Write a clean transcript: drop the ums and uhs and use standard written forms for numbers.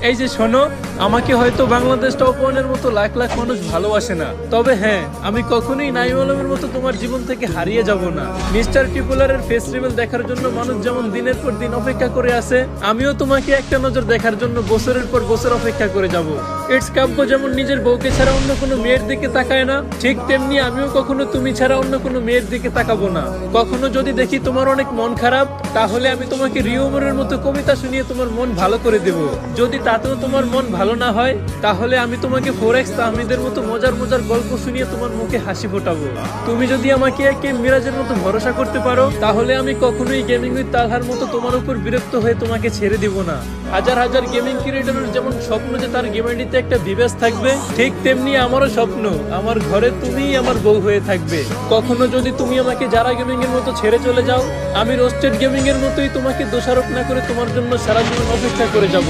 এই যে শোনো, আমাকে হয়তো বাংলাদেশ টপ ওয়ানের মতো লাখ লাখ মানুষ ভালোবাসে না, তবে হ্যাঁ, আমি কখনোই নাইম আলমের মতো তোমার জীবন থেকে হারিয়ে যাব না। মিস্টার টিপুলারের ফেস্টিভ্যাল দেখার জন্য মানুষ যেমন দিনের পর দিন অপেক্ষা করে আছে, আমিও তোমাকে একটা নজর দেখার জন্য বছরের পর বছর অপেক্ষা করে যাব। ইটস কাব্য যেমন নিজের বউকে ছাড়া অন্য কোনো মেয়ের দিকে তাকায় না, ঠিক তেমনি আমিও কখনো তুমি ছাড়া অন্য কোনো মেয়ের দিকে তাকাবো না। কখনো যদি দেখি তোমার অনেক মন খারাপ, তাহলে আমি তোমাকে রিওমরের মতো কবিতা শুনিয়ে তোমার মন ভালো করে দেব। যদি তাতেও তোমার মন ভালো না হয়, তাহলে আমি তোমাকে ফোরেক্স তাহমিদের মতো মজার মজার গল্প শুনিয়ে তোমার মুখে হাসি ফোটাবো। তুমি যদি আমাকে একে মিরাজের মতো ভরসা করতে পারো, তাহলে আমি কখনোই গেমিং উইথ তালহার মতো তোমার উপর বিরক্ত হয়ে তোমাকে ছেড়ে দিব না। হাজার হাজার গেমিং ক্রিয়েটরের যেমন স্বপ্ন যে তার গেমারিতে একটা বিবেশ থাকবে, ঠিক তেমনি আমারও স্বপ্ন আমার ঘরে তুমিই আমার বউ হয়ে থাকবে। কখনো যদি তুমি আমাকে যারা গেমিং এর মতো ছেড়ে চলে যাও, আমি রোস্টেড গেমিং এর মতোই তোমাকে দোষারোপ না করে তোমার জন্য সারা জীবন অপেক্ষা করে যাব।